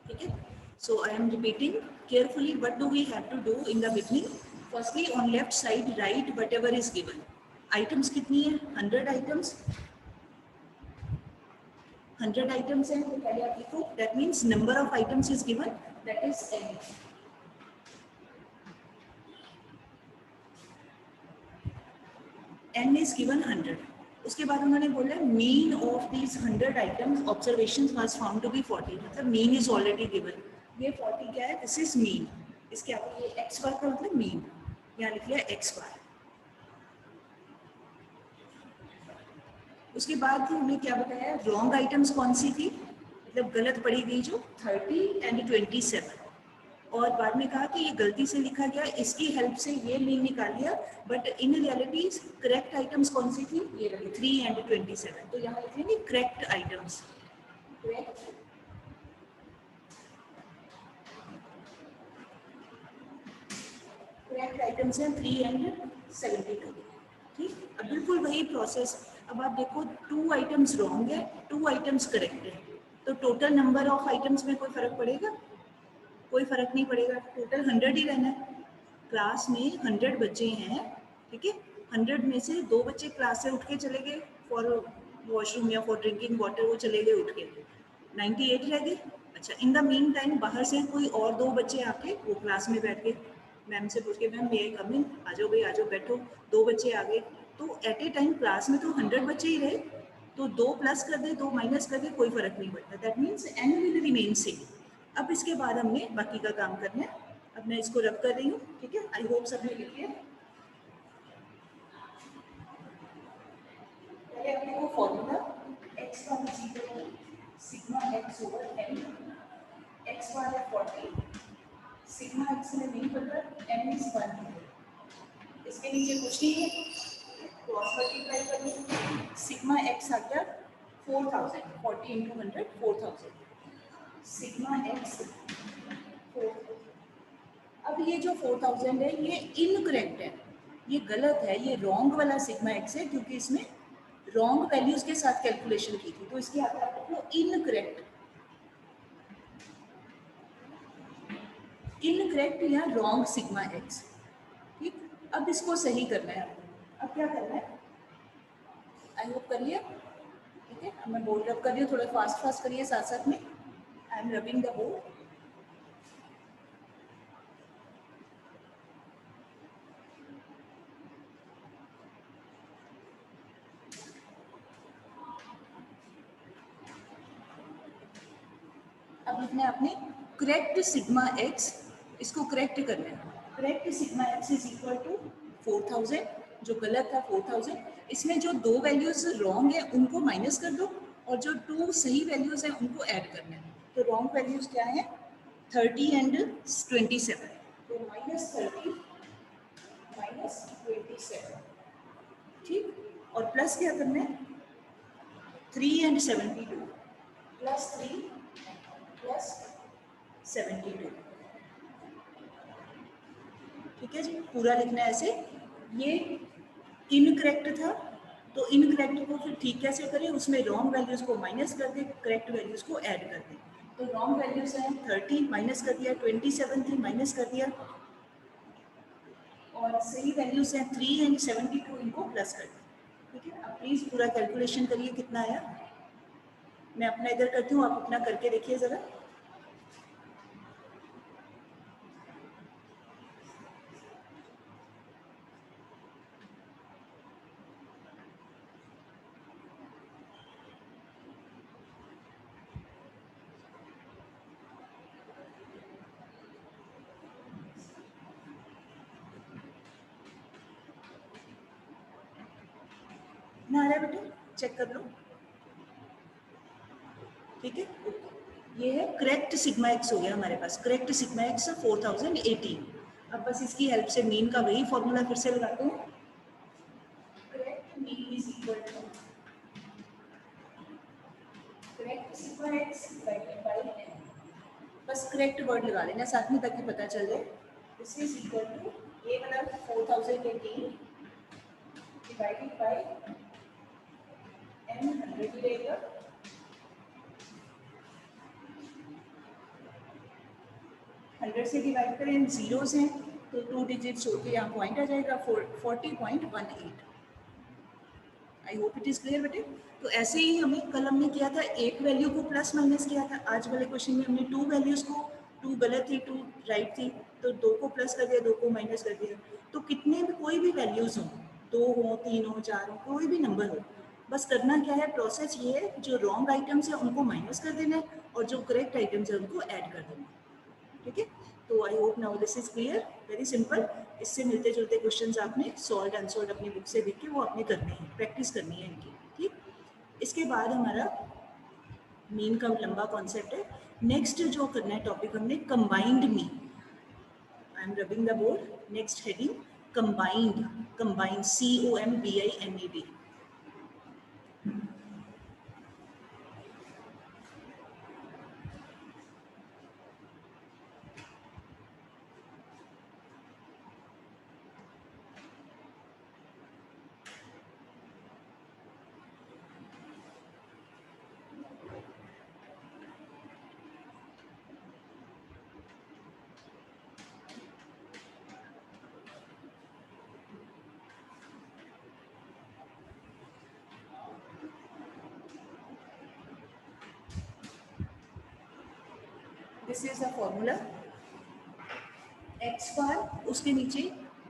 ठीक है. So I am repeating carefully. What do we have to do in the beginning? Firstly, on left side, write whatever is given. Items कितनी है? 100 items. 100 items हैं तो पहले आप लिखो. That means number of items is given. That is n. N is given 100. उसके बाद उन्होंने बोला mean of these 100 items observations was found to be 40. मतलब मीन इज ऑलरेडी गिवन. ये 40 क्या है? This is mean. इसके आगे ये x बार का मतलब मीन. यहाँ लिख लिया x बार. उसके बाद हमने क्या बताया? रॉन्ग आइटम्स कौन सी थी? मतलब गलत पड़ी गई जो 30 एंड 27. और बाद में कहा कि ये गलती से लिखा गया, इसकी हेल्प से ये मीन निकाल लिया. But in reality correct items कौन सी थी? ये रही 3 एंड 27. तो यहाँ लिखेंगे करेक्ट आइटम्स. करेक्ट आइटम्स हैं 3 एंड 72. ठीक. अब बिल्कुल वही प्रोसेस. अब आप देखो 2 आइटम्स रॉन्ग है, 2 आइटम्स करेक्ट है. तो टोटल नंबर ऑफ आइटम्स में कोई फर्क पड़ेगा? कोई फर्क नहीं पड़ेगा. टोटल 100 ही रहना है. क्लास में 100 बच्चे हैं. ठीक है. 100 में से 2 बच्चे क्लास से उठ के चले गए फॉर वॉशरूम या फॉर ड्रिंकिंग वाटर. वो चले गए उठ के. 98 रह गए. अच्छा, इन द मीन टाइम बाहर से कोई और 2 बच्चे आके वो क्लास में बैठ गए. मैम से पूछ के मैम मे आई कम इन? आ जाओ भाई, आ जाओ, बैठो. 2 बच्चे आ गए. तो एट ए टाइम क्लास में तो 100 बच्चे ही रहे. तो 2 प्लस कर दे, 2 माइनस कर दे, कोई फर्क नहीं पड़ता. That means N will remain same. अब इसके बाद हमने बाकी का काम करना है. अब मैं इसको रब कर रही हूँ. ठीक है. आई होप सबने लिख लिया. पहले अपने को फॉर्मूला x का sigma x over n. x बार है 40. सिग्मा x में नहीं पता, n इज 1. इसके नीचे कुछ नहीं है, क्रॉस मल्टीप्लाई करेंगे. सिग्मा x आ गया 4000. 40 इंटू 100 4000. Sigma x 4. अब ये जो 4000 है ये इनकरेक्ट है, ये गलत है. ये रॉन्ग वाला सिग्मा x है क्योंकि इसमें रॉन्ग वैल्यूज के साथ कैलकुलेशन की थी. तो इसके आगे आप लिखो इनकरेक्ट. इनकरेक्ट या रॉन्ग सिग्मा x. ठीक. अब इसको सही करना है. अब क्या करना है? आई होप कर लिया. ठीक है. अब मैं बोर्ड रब कर रही हूँ. थोड़ा फास्ट फास्ट करिए साथ साथ में. I am rubbing the board. अब लिखना है आपने करेक्ट सिग्मा x. इसको करेक्ट करना है. Correct sigma x is equal to 4000. जो गलत था 4000. इसमें जो 2 वैल्यूज रॉन्ग है उनको माइनस कर दो और जो 2 सही वैल्यूज हैं उनको ऐड करना है. तो रॉन्ग वैल्यूज क्या है? 30 एंड 27. तो -30 -27. ठीक. और प्लस क्या करना है? 3 एंड 72. +3 +72. ठीक है जी. पूरा लिखना है ऐसे. ये इनकरेक्ट था तो इनकरेक्ट को फिर ठीक कैसे करें? उसमें रॉन्ग वैल्यूज को माइनस कर दे, करेक्ट वैल्यूज को ऐड कर दे. तो रॉन्ग वैल्यूज हैं 30 माइनस कर दिया, 27 थी माइनस कर दिया, और सही वैल्यूज हैं 3 एंड 72, इनको प्लस कर दिया. ठीक है. अब प्लीज पूरा कैलकुलेशन करिए कितना आया. मैं अपना इधर करती हूँ, आप अपना करके देखिए जरा. ना आ रहा है बेटा? चेक कर लो. ठीक है. ये है करेक्ट सिग्मा एक्स हो गया हमारे पास. Correct sigma x 4018. अब बस इसकी हेल्प से मीन का वही फॉर्मूला फिर से लगाते हैं. Correct mean is equal to correct sigma X divided by n. बस करेक्ट वर्ड लगा लेना साथ में ताकि पता चल जाए. दिस इज इक्वल टू ये वाला 4018 डिवाइडेड बाय n 100 रहेगा. 100 से डिवाइड करें, जीरोस हैं तो 2 डिजिट्स होके यहाँ पॉइंट आ जाएगा 40.18। I hope it is clear बेटे। तो ऐसे ही हमें कल हमने किया था, एक वैल्यू को प्लस माइनस किया था। आज वाले क्वेश्चन में हमने 2 वैल्यूज को, 2 गलत थी 2 राइट थी, तो 2 को प्लस कर दिया 2 को माइनस कर दिया। तो कितने भी कोई भी वैल्यूज हो, 2 हो 3 हो 4 हो, कोई भी नंबर हो, बस करना क्या है, प्रोसेस ये है, जो रॉन्ग आइटम्स है उनको माइनस कर देना है और जो करेक्ट आइटम्स है उनको ऐड कर देना है। ठीक है, तो I hope now this is clear, very simple. इससे मिलते जुलते क्वेश्चंस आपने सॉल्व आंसर्ड अपनी बुक से देख के वो आपने करने हैं, प्रैक्टिस करनी है इनकी। ठीक, इसके बाद हमारा मीन का लंबा कॉन्सेप्ट है। नेक्स्ट जो करना है टॉपिक हमने combined mean. I am rubbing the board. Next heading combined, combined COMBINED। This is the formula, x bar उसके नीचे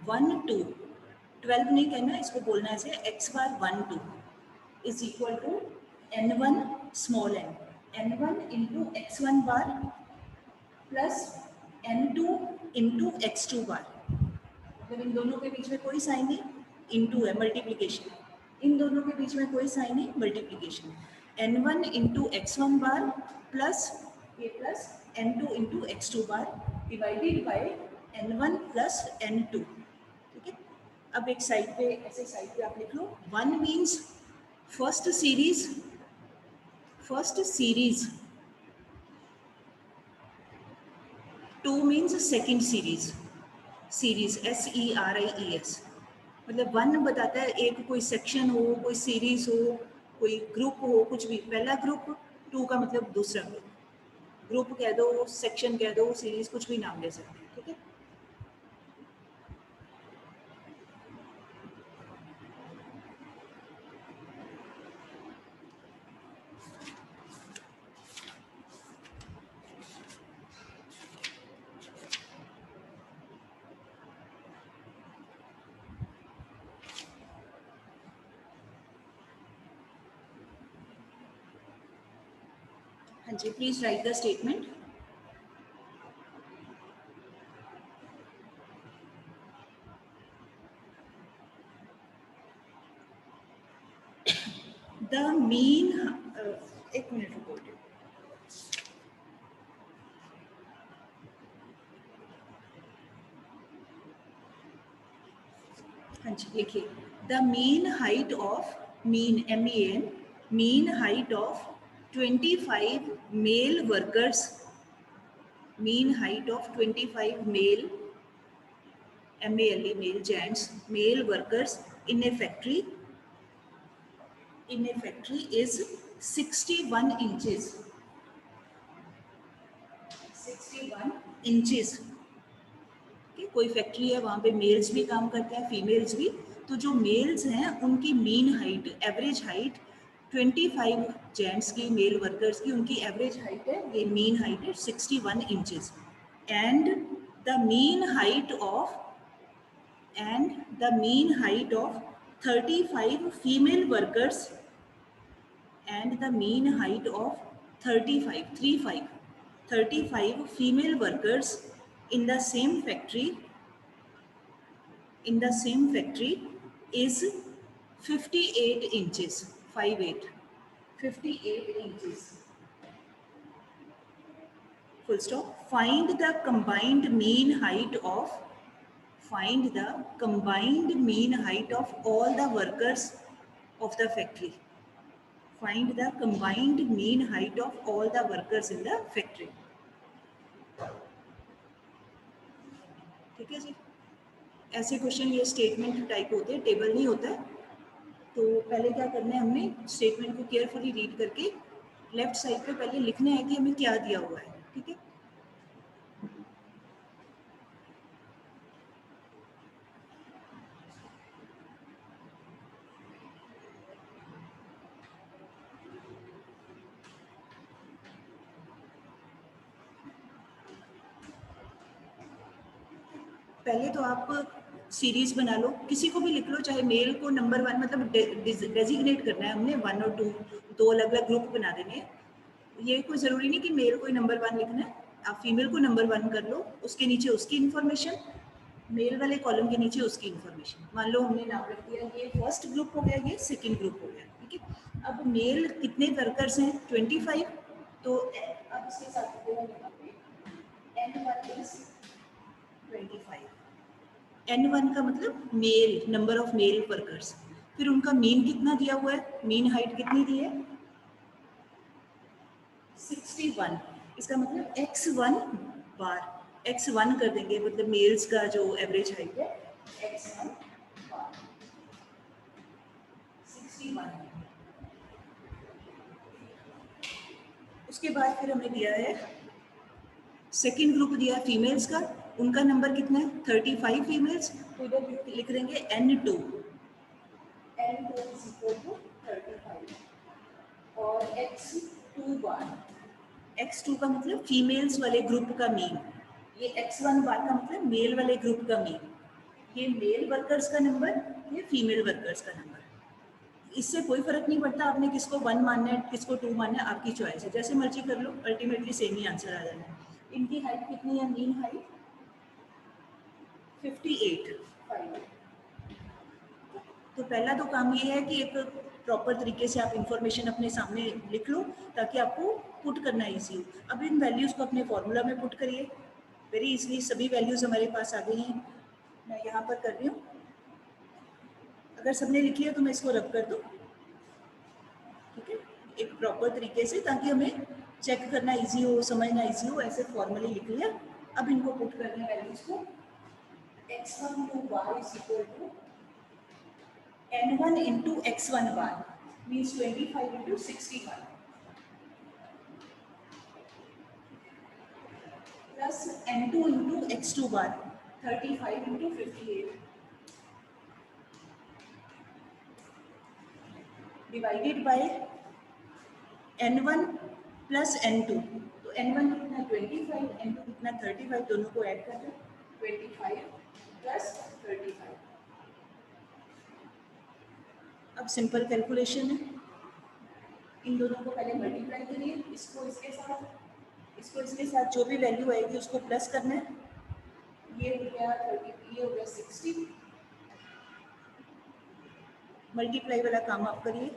1 2, 12 नहीं कहना, इसको बोलना है ऐसे, X bar 1 2 is equal to n1 small n, n1 into x1 bar plus n2 into x2 bar. मतलब इन दोनों के बीच में कोई साइन नहीं, इंटू है मल्टीप्लीकेशन, इन दोनों के बीच में कोई साइन नहीं, multiplication. n1 into x1 bar plus ये plus n2 into x2 bar divided bye n1 plus n2। ठीक है, अब एक साइड पे, ऐसे साइड पे आप लिख लो, 1 means first series, first series, 2 means second series, series SERIES। मतलब 1 बताता है एक कोई सेक्शन हो, कोई सीरीज हो, कोई ग्रुप हो, कुछ भी, पहला ग्रुप, 2 का मतलब दूसरा ग्रुप, ग्रुप कह दो, सेक्शन कह दो, सीरीज, कुछ भी नाम ले सकते हैं। ठीक है, हाँ जी, please write the statement. The mean, एक मिनट रुको, हाँ जी लिखिए, the mean height of, mean MEN, mean height of 25 male workers, mean height of 25 male, MALE, male gents, male workers in a factory is 61 inches, 61 inches। कोई factory है, वहाँ पे mails भी काम करते हैं, फीमेल्स भी, तो जो मेल्स हैं उनकी mean height, average height 25 gents की, मेल वर्कर्स की, उनकी एवरेज हाइट है, ये मीन हाइट है 61 inches. And the mean height of, and the mean height of 35 female workers, and the mean height of 35 female workers in the same factory, is 58 inches, 58 inches, full stop. Find the combined mean height of, find the combined mean height of all the workers of the factory. Find the combined mean height of all the workers in the factory. ठीक है जी, ऐसे question ये statement type होते हैं, table नहीं होता है। तो पहले क्या करना है, हमने स्टेटमेंट को केयरफुली रीड करके लेफ्ट साइड पे पहले लिखना है कि हमें क्या दिया हुआ है। ठीक है, पहले तो आप सीरीज बना लो, किसी को भी लिख लो, चाहे मेल को नंबर 1 मतलब डेजिग्नेट करना है हमने 1 और 2, दो अलग अलग ग्रुप बना देने हैं। ये कोई ज़रूरी नहीं कि मेल को नंबर 1 लिखना है, आप फीमेल को नंबर 1 कर लो, उसके नीचे उसकी इन्फॉर्मेशन, मेल वाले कॉलम के नीचे उसकी इन्फॉर्मेशन। मान लो हमने नाम रख दिया ये फर्स्ट ग्रुप हो गया, ये सेकंड ग्रुप हो गया, ठीक है। अब मेल कितने वर्कर्स हैं? 25। तो अब इसके साथ N1 is 25। N1 का मतलब male, number of male workers. फिर उनका मीन कितना दिया हुआ है? मीन हाइट कितनी दी है? 61। इसका मतलब x1 बार, x1 कर देंगे, मतलब मेल्स का जो एवरेज हाइट है x1 बार 61। उसके बाद फिर हमें दिया है सेकेंड ग्रुप दिया है फीमेल्स का, उनका नंबर कितना है? 35 फीमेल्स। तो इधर लिख देंगे N2 is equal to 35 और x2 बार, x2 का मतलब फीमेल्स वाले ग्रुप का मीन, ये x1 बार का मतलब मेल वाले ग्रुप का मीन। ये मेल वर्कर्स का नंबर, ये फीमेल वर्कर्स का नंबर। इससे कोई फर्क नहीं पड़ता आपने किसको 1 मानना है किसको 2 मानना है, आपकी चॉइस है, जैसे मर्जी कर लो, अल्टीमेटली सेम ही आंसर आ जाना है। इनकी हाइट कितनी है? Mean height 58। तो पहला तो काम ये है कि एक प्रॉपर तरीके से आप इंफॉर्मेशन अपने सामने लिख लो ताकि आपको पुट करना इजी हो। अब इन वैल्यूज़ को अपने फॉर्मूला में पुट करिए, वेरी इजीली। सभी वैल्यूज़ हमारे पास आ गई हैं, मैं यहाँ पर कर रही हूँ। अगर सबने लिख लिया तो मैं इसको रब कर दूँ, ठीक है, एक प्रॉपर तरीके से, ताकि हमें चेक करना इजी हो, समझना इजी हो। ऐसे फॉर्मली लिख लिया। अब इनको पुट करने वैल्यूज़ को, x1 to y is equal to N1 into x1 bar means 25 into 61 plus N2 into x2 bar 35 into 58 divided by N1 plus N2। तो N1 कितना 25, N2 कितना 35, दोनों को ऐड कर दो, 25 plus 35। अब सिंपल कैलकुलेशन है, इन दोनों को पहले मल्टीप्लाई करिए, इसको इसके साथ, इसको इसके साथ, जो भी वैल्यू आएगी उसको प्लस करना है। ये हो गया 30, ये हो गया 60। मल्टीप्लाई वाला काम आप करिए।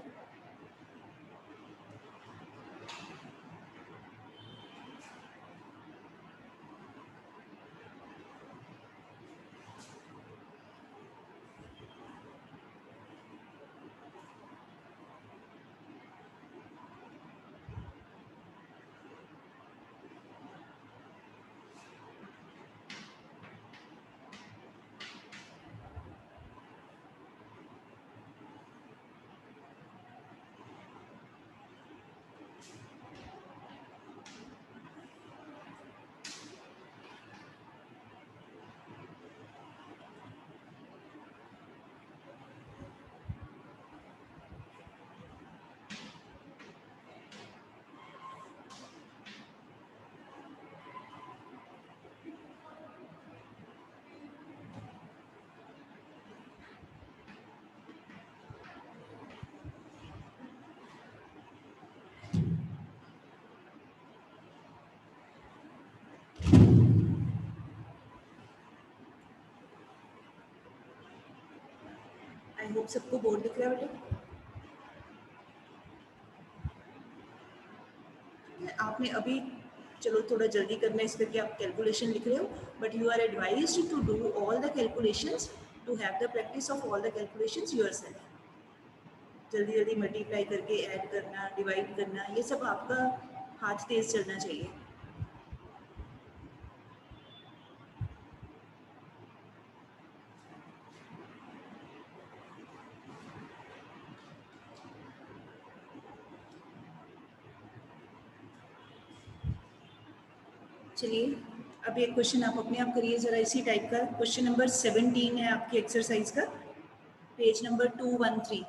आई होप सबको बोर्ड दिख रहा है बेटा। आपने अभी, चलो थोड़ा जल्दी करना है इस करके आप कैलकुलेशन लिख रहे हो, but you are advised to do all the calculations, to have the practice of all the calculations yourself. जल्दी जल्दी मल्टीप्लाई करके ऐड करना, डिवाइड करना, ये सब आपका हाथ तेज चलना चाहिए। चलिए अब एक क्वेश्चन आप अपने आप करिए जरा इसी टाइप का। क्वेश्चन नंबर 17 है आपकी एक्सरसाइज का, page number 213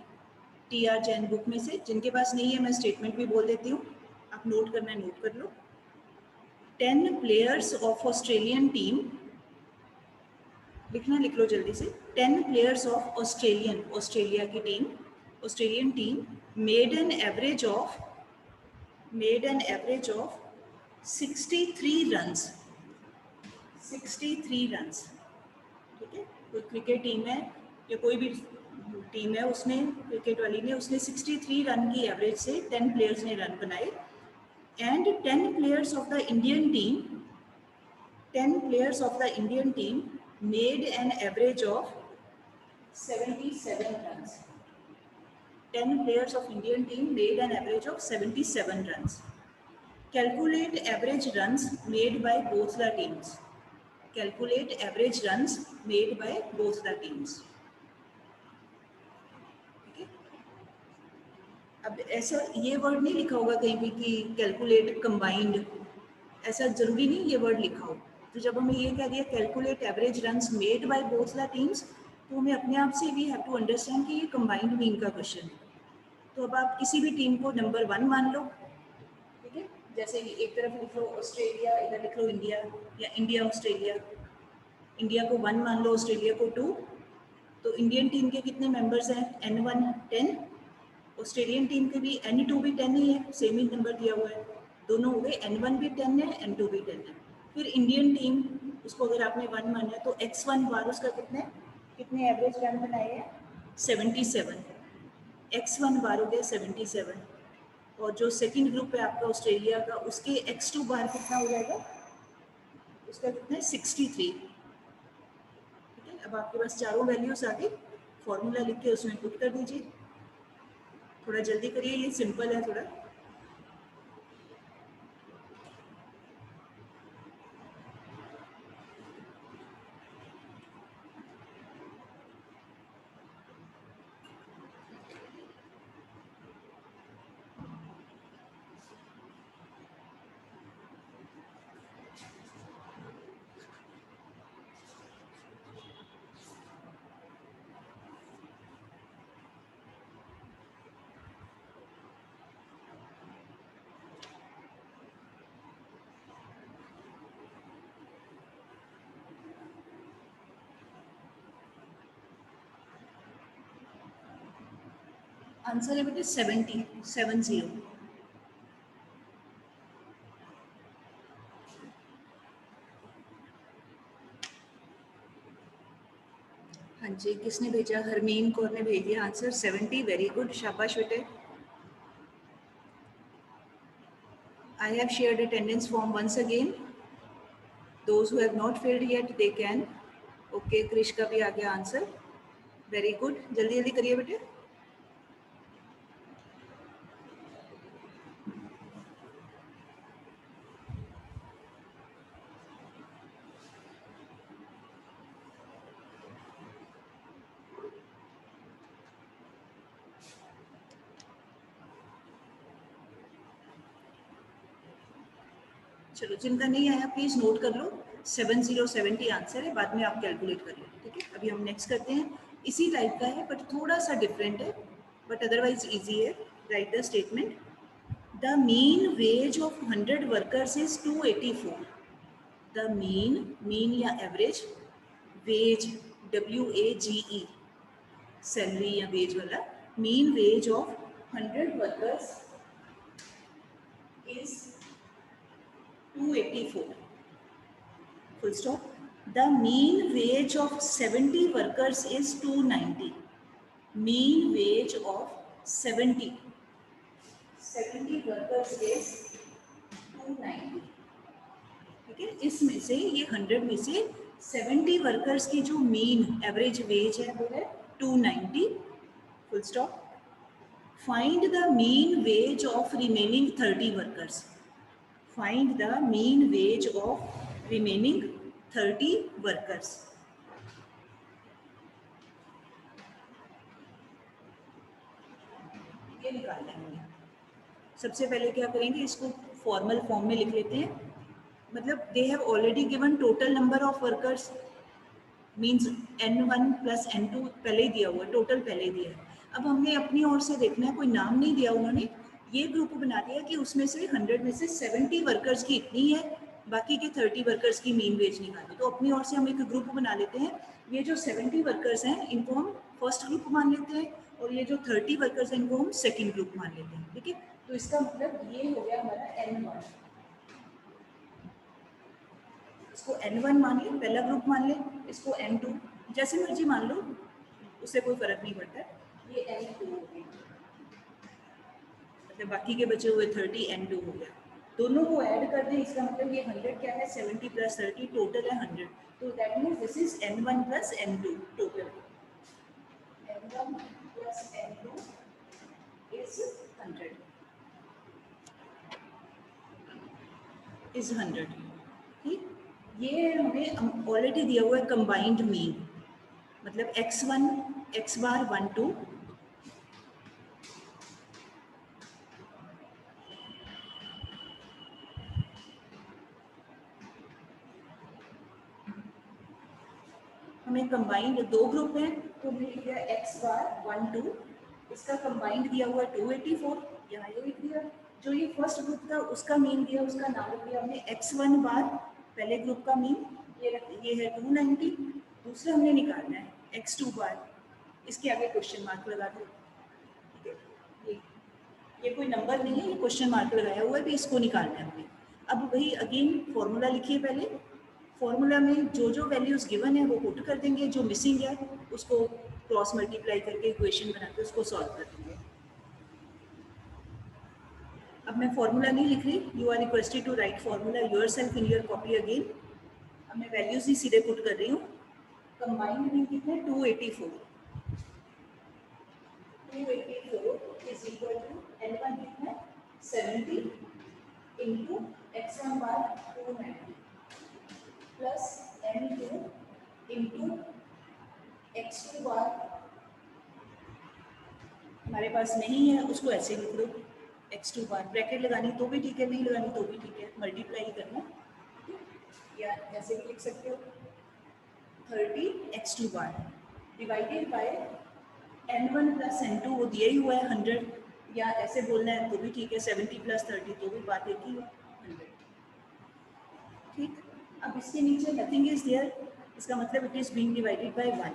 TR Jain book में से। जिनके पास नहीं है मैं स्टेटमेंट भी बोल देती हूँ, आप नोट करना है नोट कर लो। 10 players of Australian team लिखना लिख लो जल्दी से। 10 प्लेयर्स ऑफ ऑस्ट्रेलिया की team, Australian team made an average of 63 runs, 63 runs. ठीक है, कोई क्रिकेट टीम है या कोई भी टीम है, उसने क्रिकेट वाली ने उसने 63 रन की एवरेज से 10 प्लेयर्स ने रन बनाए। And 10 players of the Indian team made an average of 77 runs. 10 players of Indian team made an average of 77 runs. Calculate average runs made by both the teams. Calculate average runs made by both the teams. Okay? अब ऐसा ये word नहीं लिखा होगा कहीं भी कि calculate combined, ऐसा जरूरी नहीं ये वर्ड लिखा हो। तो जब हमें ये कह दिया calculate average runs made by both the teams, तो हमें अपने आप से वी हैव टू अंडरस्टैंड कि ये कंबाइंड मीन का क्वेश्चन है। तो अब आप किसी भी टीम को नंबर 1 मान लो, ठीक है, जैसे एक तरफ लिख लो ऑस्ट्रेलिया, इधर लिख लो इंडिया, या इंडिया ऑस्ट्रेलिया, इंडिया को 1 मान लो, ऑस्ट्रेलिया को 2। तो इंडियन टीम के कितने मेंबर्स हैं? N1 10, ऑस्ट्रेलियन टीम के भी N2 भी 10 ही है, सेम ही नंबर दिया हुआ है, दोनों हो गए, N1 भी 10 है, N2 भी 10 है। फिर इंडियन टीम, उसको अगर आपने 1 माना है तो X1 बार उसका कितने एवरेज रन बनाए हैं? 77। X1 बार हो गया 77, और जो सेकंड ग्रुप है आपका ऑस्ट्रेलिया का, उसके X2 बार कितना हो जाएगा? उसका कितना है? 63। ठीक है, अब आपके पास चारों वैल्यूज आ गई, फॉर्मूला लिख के उसमें पुट कर दीजिए। थोड़ा जल्दी करिए, ये सिंपल है थोड़ा। आंसर है बेटे 70। हाँ जी, किसने भेजा? हरमीन कौर ने भेज दिया आंसर 70। वेरी गुड, शाबाश बेटे। I have shared attendance form once again. Those who have not filled yet, they can. Okay, Krrish का भी आ गया आंसर। वेरी गुड, जल्दी जल्दी करिए बेटे। चलो, जिनका नहीं आया प्लीज नोट कर लो, 7070 आंसर है, बाद में आप कैलकुलेट कर लो। ठीक है, अभी हम नेक्स्ट करते हैं, इसी टाइप का है बट थोड़ा सा डिफरेंट है, बट अदरवाइज इजी है। Right the statement, the mean ways of 100 workers is 284। The mean या एवरेज, वेज WAGE, सैलरी या वेज वाला, mean ways of 100 workers is 284. Full stop. The mean wage of 70 workers is 290. Mean wage of 70 workers is 290. ठीक है, इसमें से ये 100 में से 70 वर्कर्स की जो मीन एवरेज वेज है वो है 290। Full stop. Find the mean wage of remaining 30 workers. Find the mean wage of remaining 30 workers. ये निकालना है। सबसे पहले क्या करेंगे, इसको फॉर्मल फॉर्म में लिख लेते हैं। मतलब they have already given total number of workers, means N1 plus N2 पहले ही दिया हुआ है, टोटल पहले ही दिया है। अब हमने अपनी ओर से देखना है, कोई नाम नहीं दिया उन्होंने, ये ग्रुप बना दिया कि उसमें से 100 में से 70 वर्कर्स की इतनी है बाकी के 30 वर्कर्स की मीन वेज निकालो। तो अपनी ओर से हम एक ग्रुप बना लेते हैं, ये जो 70 वर्कर्स हैं इनको हम फर्स्ट ग्रुप मान लेते हैं, और ये जो 30 वर्कर्स हैं इनको हम सेकेंड ग्रुप मान लेते हैं, ठीक है। तो इसका मतलब ये हो गया हमारा N1, इसको N1 मान लें, पहला ग्रुप मान लें, इसको N2, जैसे मर्जी मान लो, उससे कोई फर्क नहीं पड़ता है। ये N2 हो गया, मतलब बाकी के बचे हुए 30 N2 हो गया। दोनों को ऐड कर दें, इसका मतलब ये 100 क्या है, 70 प्लस 30 टोटल है 100। तो that means this is N1 plus N2 total. N1 plus N2 is 100, is 100, ठीक। ये हमें ऑलरेडी दिया हुआ है कंबाइंड मीन, मतलब x1 x बार 1 2 हमें कंबाइंड दो ग्रुप हैं, तो हमने लिख दिया x बार 1 2, इसका कंबाइंड दिया हुआ 284, यहाँ ये लिख दिया। जो ये फर्स्ट ग्रुप था उसका मीन दिया, उसका नाम लिख दिया हमने x1 बार, पहले ग्रुप का मीन ये है 290, दूसरा हमने निकालना है x2 बार, इसके आगे क्वेश्चन मार्क लगा दो, ठीक है। ये कोई नंबर नहीं है, ये क्वेश्चन मार्क लगाया हुआ है, भी इसको निकालना है हमने। अब वही अगेन फॉर्मूला लिखिए, पहले फॉर्मूला में जो जो वैल्यूज गिवन है वो पुट कर देंगे, जो मिसिंग है उसको क्रॉस मल्टीप्लाई करके इक्वेशन बना के उसको सॉल्व कर देंगे। अब मैं फॉर्मूला नहीं लिख रही, you are requested to write formula yourself in your copy again. अब मैं वैल्यूज ही सीधे पुट कर रही हूँ। कंबाइंड में कितना है 284, 284 इज इक्वल टू N1 कितना है 70 इंटू x1 बार 290 प्लस N2 इंटू x2 बार, हमारे पास नहीं है उसको ऐसे लिख लो, x2 बार ब्रैकेट लगानी तो भी ठीक है, नहीं लगानी तो भी ठीक है, मल्टीप्लाई करना, या ऐसे भी लिख सकते हो 30 x2 bar divided bye N1 plus N2 वो दिया ही हुआ है 100, या ऐसे बोलना है तो भी ठीक है 70 प्लस 30, तो भी बात एक ही है 100, ठीक। अब इसके नीचे नथिंग इज देयर, इसका मतलब it is being divided by 1।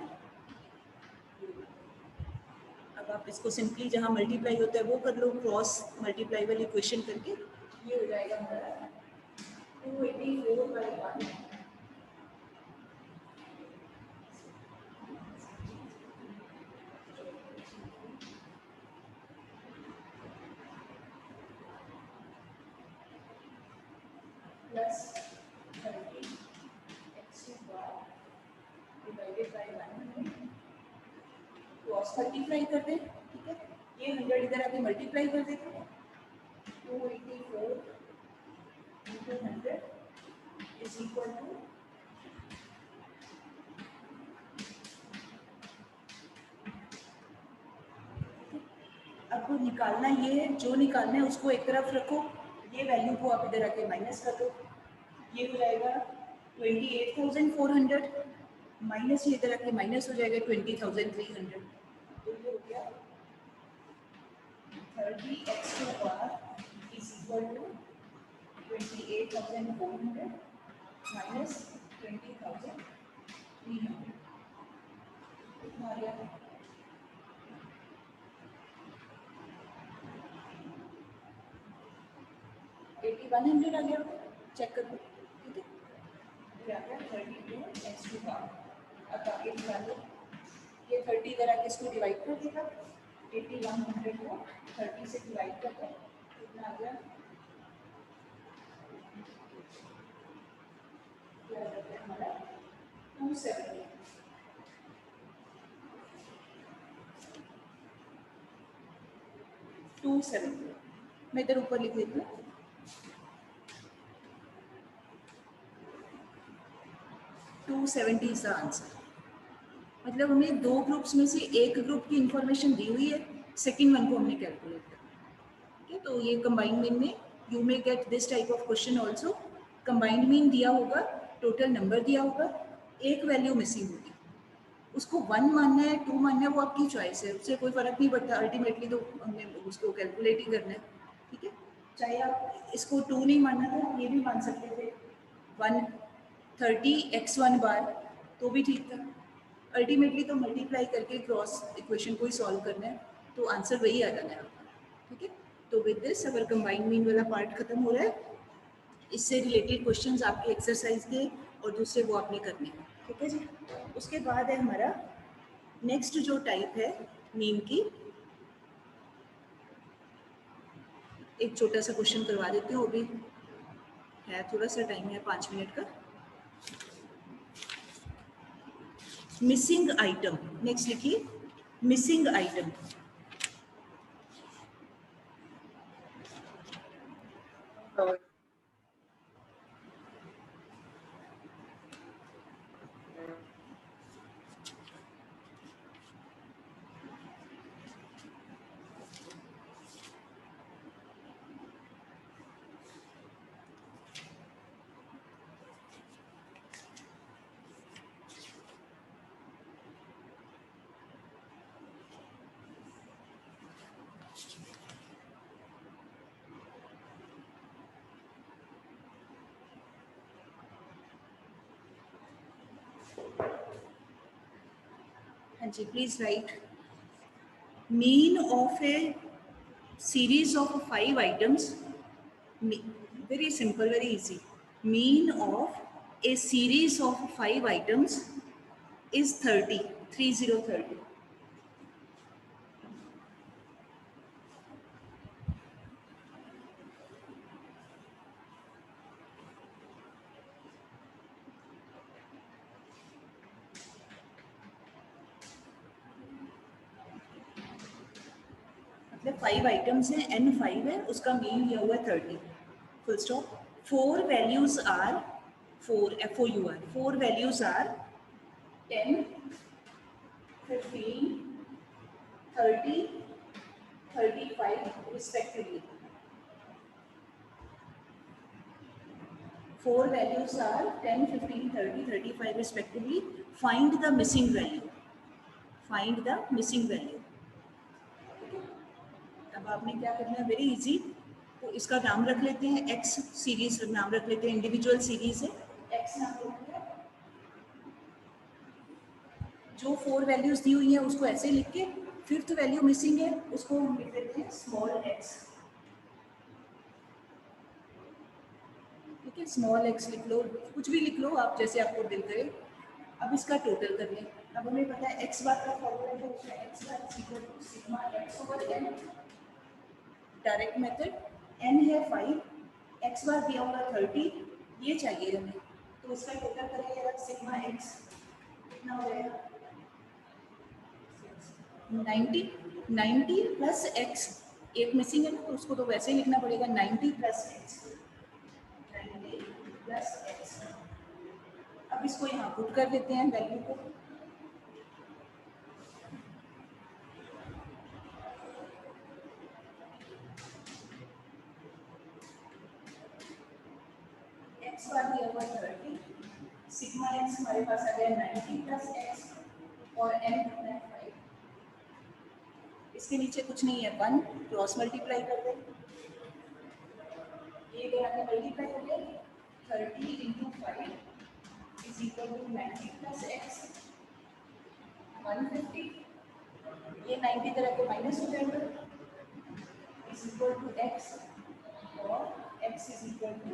अब आप इसको सिंपली जहाँ मल्टीप्लाई होता है वो कर लो, क्रॉस मल्टीप्लाई वाली इक्वेशन करके, ये हो जाएगा हमारा 284 by 1 plus 30 x2 bar divided by 1, cross multiply कर दें, ठीक है। ये 100 इधर आके मल्टीप्लाई कर देते हैं, 284 into 100 is equal to अब निकालना ये है, जो निकालना है उसको एक तरफ रखो, ये वैल्यू को आप इधर आके माइनस कर दो, ये हो जाएगा 28,400 माइनस, ये इधर आके माइनस हो जाएगा 20,300, तो ये हो गया 30x2 bar is equal to 28,400 minus 20,300, कितना आ गया 8100 आ गया, चेक कर लो, ठीक है। ये आ गया 32x2 बार। अब आगे निकालो, ये 30 इधर आके इसको डिवाइड कर देगा, 8100 को 30 से डिवाइड करते हैं, कितना आ गया, क्या आ जाता है हमारा 270, 270, मैं इधर ऊपर लिख देती हूँ 270 इज द आंसर। मतलब हमें दो ग्रुप्स में से एक ग्रुप की इंफॉर्मेशन दी हुई है, सेकंड वन को हमने कैलकुलेट करना, ठीक है। तो ये कंबाइंड मीन में you may get this type of question also. Combined mean दिया होगा, टोटल नंबर दिया होगा, एक वैल्यू मिसिंग होगी, उसको 1 मानना है 2 मानना है वो आपकी चॉइस है, उससे कोई फर्क नहीं पड़ता, अल्टीमेटली तो हमने उसको कैलकुलेट ही करना है, ठीक है। चाहे आप इसको 2 नहीं मानना था, ये भी मान सकते थे, 130x1 बार तो भी ठीक था। अल्टीमेटली तो मल्टीप्लाई करके क्रॉस इक्वेशन को ही सॉल्व करना है, तो आंसर वही आ जाना है आपका, ठीक है। तो विद दिस अगर कंबाइंड मीन वाला पार्ट खत्म हो रहा है, इससे रिलेटेड क्वेश्चंस आपके एक्सरसाइज के और दूसरे वो आपने करने हैं, ठीक है जी। उसके बाद है हमारा नेक्स्ट जो टाइप है मीन की, एक छोटा सा क्वेश्चन करवा देती हूँ, वो भी है थोड़ा सा टाइम है 5 मिनट का। मिसिंग आइटम, नेक्स्ट लिखिए मिसिंग आइटम। हाँ जी, please write mean of a series of 5 items, very simple, very easy. Mean of a series of 5 items is 30, 30. मतलब 5 आइटम्स हैं, n 5 है, उसका मीन दिया हुआ है 30, full stop. 4 values are 4 FOUR, 4 values are 10, 15, 30, 35 respectively. 4 values are 10, 15, 30, 35 respectively. Find the missing value. Find the missing value. अब आपने क्या करना है, वेरी इजी। तो इसका नाम रख लेते हैं एक्स सीरीज, नाम रख लेते हैं, इंडिविजुअल सीरीज है, एक्स नाम रखते हैं। जो 4 वैल्यूज दी हुई है उसको ऐसे लिख के, 5th वैल्यू मिसिंग है उसको हम लिख देते हैं स्मॉल एक्स, ठीक है। स्मॉल एक्स लिख लो, कुछ भी लिख लो आप, जैसे आपको दिल करे। अब इसका टोटल कर लें। अब हमें पता है एक्स बार का फॉर्मूला जो होता है, X bar equal to sigma X over N, direct method. N है 5, एक्स बार दिया होगा 30, ये चाहिए हमें, तो इसका टोटल करेंगे अगर सिग्मा एक्स कितना हो जाएगा 90, 90 प्लस एक्स, एक मिसिंग है ना, तो उसको तो वैसे ही लिखना पड़ेगा 90 प्लस एक्स, 90 प्लस एक्स। अब इसको यहाँ पुट कर देते हैं वैल्यू को, एक्स बार दिया हुआ 30, सिग्मा एक्स हमारे पास आ गया 90 प्लस एक्स, और एन कितना है 5। इसके नीचे कुछ नहीं है, 1 क्रॉस मल्टीप्लाई कर दे, ये अगर आपने मल्टीप्लाई कर दिया 30 into 5 is equal to 90 plus X 150, ये 90 तरह के माइनस हो जाएगा, इज इक्वल टू एक्स, और एक्स इज इक्वल टू,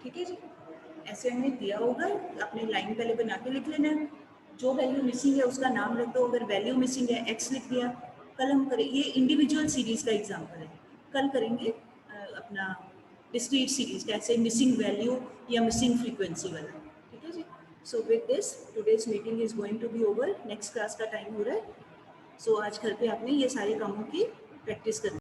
ठीक है जी। ऐसे हमें दिया होगा, आपने लाइन पहले बना के लिख लेना है, जो वैल्यू मिसिंग है उसका नाम रख दो, अगर वैल्यू मिसिंग है एक्स लिख दिया। कल हम करें, ये इंडिविजुअल सीरीज का एग्जांपल है, कल करेंगे अपना डिस्क्रीट सीरीज, कैसे मिसिंग वैल्यू या मिसिंग फ्रीक्वेंसी वाला, ठीक है जी। So with this today's meeting is going to be over, next class का टाइम हो रहा है। सो आज घर पे आपने ये सारे कामों की प्रैक्टिस करनी